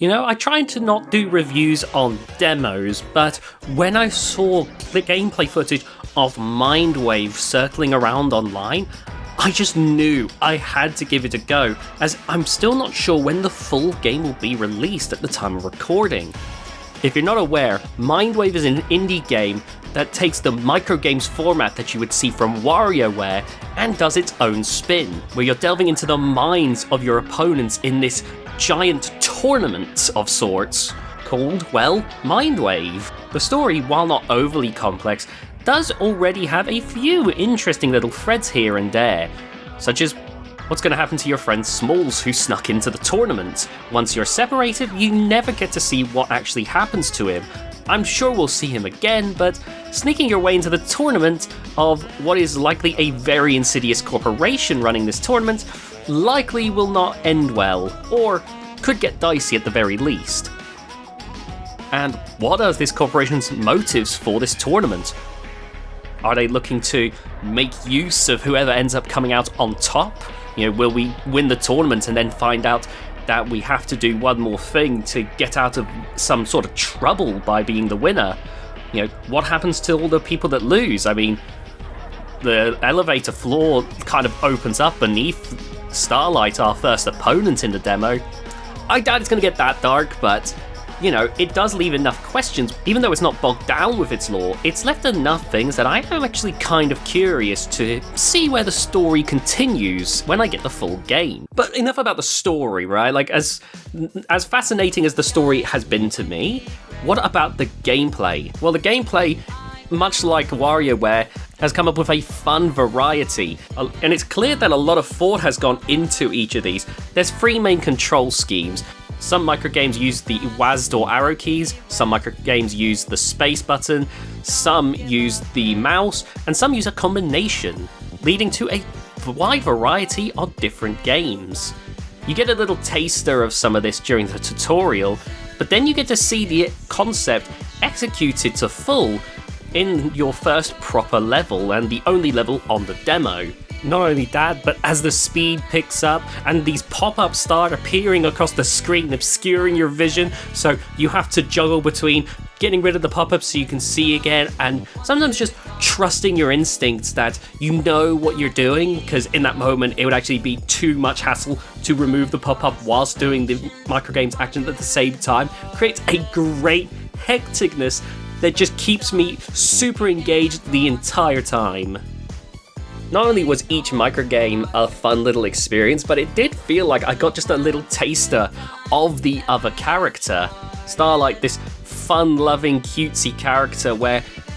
You know, I try to not do reviews on demos, but when I saw the gameplay footage of MINDWAVE circling around online, I just knew I had to give it a go, as I'm still not sure when the full game will be released at the time of recording. If you're not aware, MINDWAVE is an indie game that takes the Microgames format that you would see from WarioWare and does its own spin, where you're delving into the minds of your opponents in this giant tournament of sorts called, well, MINDWAVE. The story, while not overly complex, does already have a few interesting little threads here and there, such as what's going to happen to your friend Smalls who snuck into the tournament. Once you're separated, you never get to see what actually happens to him. I'm sure we'll see him again, but sneaking your way into the tournament of what is likely a very insidious corporation running this tournament likely will not end well, or could get dicey at the very least. And what are this corporation's motives for this tournament? Are they looking to make use of whoever ends up coming out on top? You know, will we win the tournament and then find out that we have to do one more thing to get out of some sort of trouble by being the winner? You know, what happens to all the people that lose? I mean, the elevator floor kind of opens up beneath Starlight, our first opponent in the demo. I doubt it's going to get that dark, but you know, it does leave enough questions. Even though it's not bogged down with its lore, it's left enough things that I am actually kind of curious to see where the story continues when I get the full game. But enough about the story, right? Like, as fascinating as the story has been to me, what about the gameplay? Well, the gameplay, much like WarioWare, has come up with a fun variety, and it's clear that a lot of thought has gone into each of these. There's 3 main control schemes. Some microgames use the WASD or arrow keys, some microgames use the space button, some use the mouse, and some use a combination, leading to a wide variety of different games. You get a little taster of some of this during the tutorial, but then you get to see the concept executed to full in your first proper level, and the only level on the demo. Not only that, but as the speed picks up and these pop-ups start appearing across the screen, obscuring your vision, so you have to juggle between getting rid of the pop-ups so you can see again, and sometimes just trusting your instincts that you know what you're doing, because in that moment it would actually be too much hassle to remove the pop-up whilst doing the microgames action at the same time. Creates a great hecticness that just keeps me super engaged the entire time. Not only was each microgame a fun little experience, but it did feel like I got just a little taster of the other character. Starlight, this fun-loving, cutesy character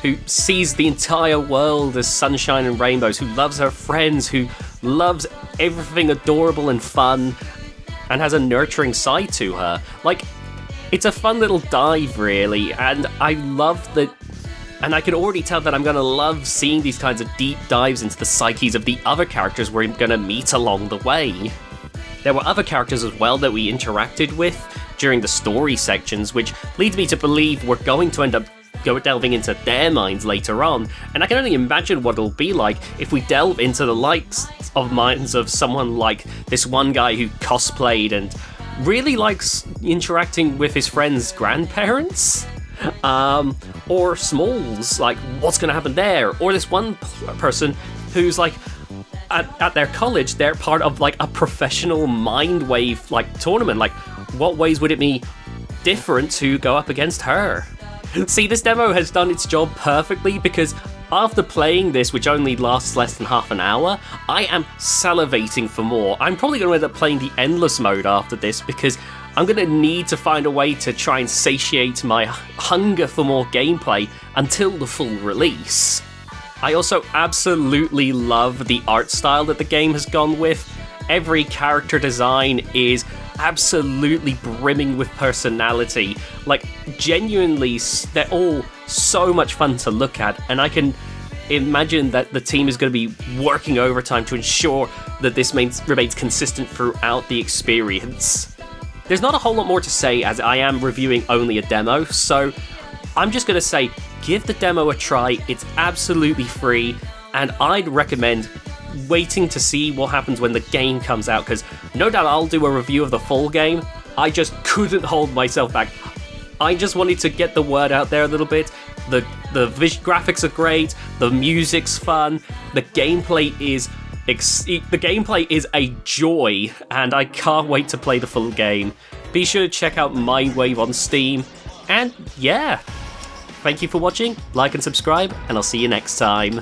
who sees the entire world as sunshine and rainbows, who loves her friends, who loves everything adorable and fun, and has a nurturing side to her. Like, it's a fun little dive, really, and I love that. And I can already tell that I'm going to love seeing these kinds of deep dives into the psyches of the other characters we're going to meet along the way. There were other characters as well that we interacted with during the story sections, which leads me to believe we're going to end up delving into their minds later on, and I can only imagine what it'll be like if we delve into the likes of minds of someone like this one guy who cosplayed and really likes interacting with his friends' grandparents. Or Smalls, like, what's going to happen there? Or this one person who's like, at their college, they're part of like a professional MINDWAVE like tournament. Like, what ways would it be different to go up against her? See, this demo has done its job perfectly, because after playing this, which only lasts less than half an hour, I am salivating for more. I'm probably going to end up playing the endless mode after this, because I'm going to need to find a way to try and satiate my hunger for more gameplay until the full release. I also absolutely love the art style that the game has gone with. Every character design is absolutely brimming with personality. Like, genuinely, they're all so much fun to look at, and I can imagine that the team is going to be working overtime to ensure that this remains consistent throughout the experience. There's not a whole lot more to say, as I am reviewing only a demo, so I'm just going to say, give the demo a try. It's absolutely free, and I'd recommend waiting to see what happens when the game comes out, because no doubt I'll do a review of the full game, I just couldn't hold myself back. I just wanted to get the word out there a little bit. The graphics are great, the music's fun, the gameplay is a joy, and I can't wait to play the full game. Be sure to check out MINDWAVE on Steam, and yeah, thank you for watching, like and subscribe, and I'll see you next time.